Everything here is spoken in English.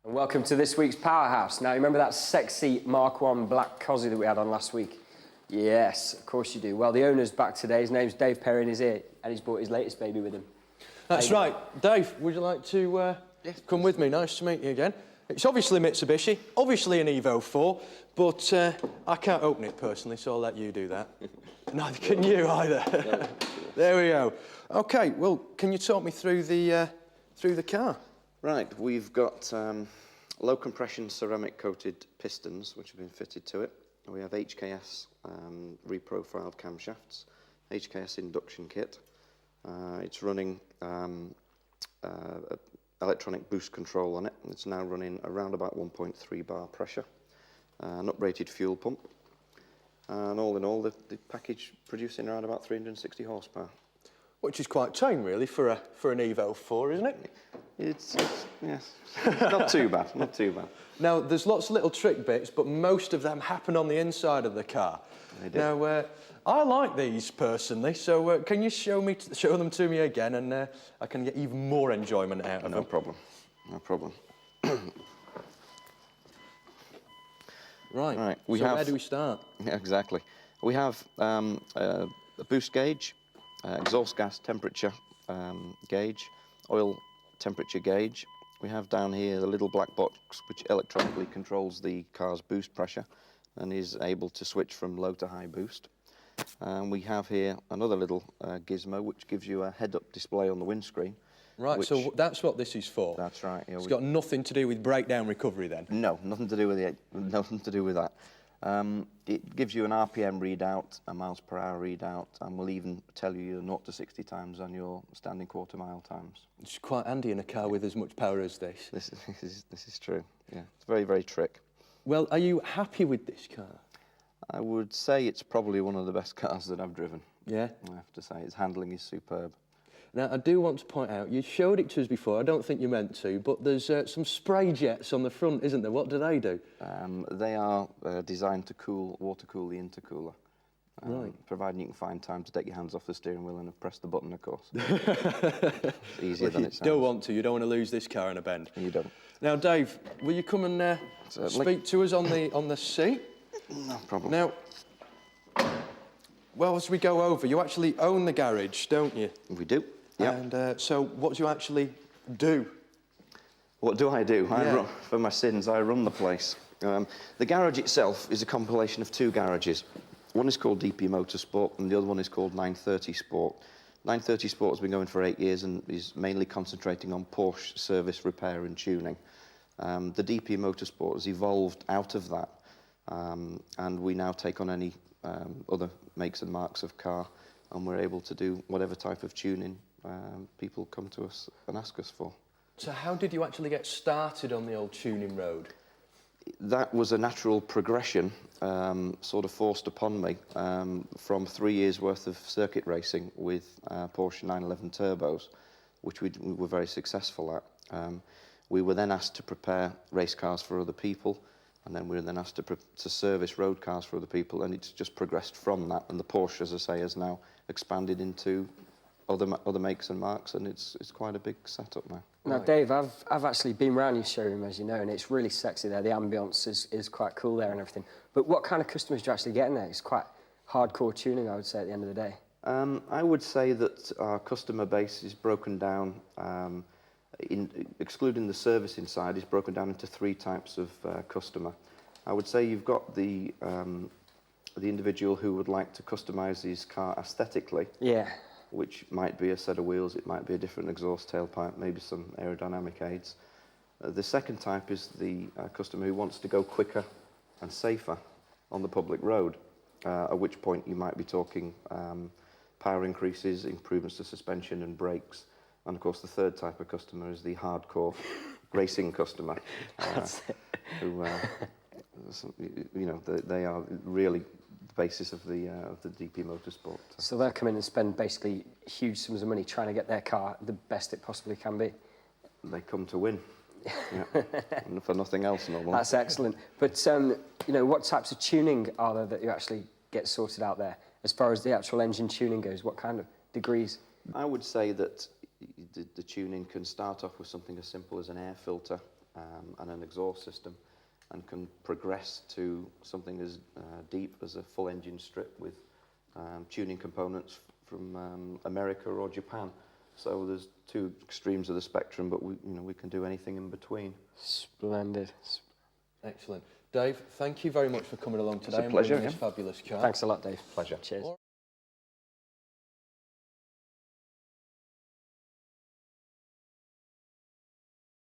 And welcome to this week's Powerhouse. Now, remember that sexy Mark I Black Cosy that we had on last week? Yes, of course you do. Well, the owner's back today. His name's Dave Perry and he's here, and he's brought his latest baby with him. That's right. Dave, would you like to come with me? Nice to meet you again. It's obviously Mitsubishi, obviously an Evo 4, but I can't open it personally, so I'll let you do that. Neither can you either. No. There we go. OK, well, can you talk me through the car? Right, we've got low compression ceramic coated pistons which have been fitted to it. We have HKS reprofiled camshafts, HKS induction kit. It's running electronic boost control on it. It's now running around about 1.3 bar pressure, an uprated fuel pump, and all in all the package producing around about 360 horsepower. Which is quite tame, really, for an Evo 4, isn't it? It's yes, not too bad, not too bad. Now, there's lots of little trick bits, but most of them happen on the inside of the car. They do. Now, I like these personally, so can you show them to me again, and I can get even more enjoyment out of them? No problem, no problem. Right. Right. Where do we start? Yeah, exactly. We have a boost gauge, exhaust gas temperature gauge, oil temperature gauge. We have down here the little black box which electronically controls the car's boost pressure and is able to switch from low to high boost. And we have here another little gizmo which gives you a head-up display on the windscreen. Right, so that's what this is for? That's right. Yeah, it's got nothing to do with breakdown recovery then? No, nothing to do with it. Nothing to do with that. It gives you an RPM readout, a miles per hour readout, and will even tell you your 0 to 60 times on your standing quarter mile times. It's quite handy in a car with as much power as this. This is true. Yeah, it's very, very trick. Well, are you happy with this car? I would say it's probably one of the best cars that I've driven. Yeah? I have to say, its handling is superb. Now, I do want to point out, you showed it to us before, I don't think you meant to, but there's some spray jets on the front, isn't there? What do they do? They are designed to water cool the intercooler. Right. Providing you can find time to take your hands off the steering wheel and press the button, of course. It's easier than it sounds. You don't want to, you don't want to lose this car in a bend. You don't. Now, Dave, will you come and speak to us on the seat? No problem. Now, well, as we go over, you actually own the garage, don't you? We do. Yeah. And so what do you actually do? What do I do? Yeah. For my sins, I run the place. The garage itself is a compilation of two garages. One is called DP Motorsport and the other one is called 930 Sport. 930 Sport has been going for 8 years and is mainly concentrating on Porsche service, repair and tuning. The DP Motorsport has evolved out of that and we now take on any other makes and marks of car, and we're able to do whatever type of tuning people come to us and ask us for. So how did you actually get started on the old tuning road? That was a natural progression, sort of forced upon me, from 3 years' worth of circuit racing with Porsche 911 turbos, which we were very successful at. We were then asked to prepare race cars for other people, and then we were then asked to service road cars for other people, and it's just progressed from that. And the Porsche, as I say, has now expanded into other makes and marks, and it's quite a big setup now. Now, Dave, I've actually been around your showroom, as you know, and it's really sexy there. The ambience is quite cool there and everything. But what kind of customers do you actually get in there? It's quite hardcore tuning, I would say, at the end of the day. I would say that our customer base is broken down, excluding the servicing side, is broken down into three types of customer. I would say you've got the individual who would like to customise his car aesthetically. Yeah. Which might be a set of wheels, it might be a different exhaust tailpipe, maybe some aerodynamic aids. The second type is the customer who wants to go quicker and safer on the public road, at which point you might be talking power increases, improvements to suspension and brakes. And of course the third type of customer is the hardcore racing customer, who, you know, they are really the basis of the DP Motorsport. So they'll come in and spend basically huge sums of money trying to get their car the best it possibly can be. They come to win, yeah. For nothing else normally. That's excellent. But you know, what types of tuning are there that you actually get sorted out there? As far as the actual engine tuning goes, what kind of degrees? I would say that the tuning can start off with something as simple as an air filter and an exhaust system, and can progress to something as deep as a full engine strip with tuning components from America or Japan. So there's two extremes of the spectrum, but we can do anything in between. Splendid. Excellent. Dave, thank you very much for coming along today It's a pleasure, and bringing this fabulous car. Thanks a lot, Dave. Pleasure. Cheers.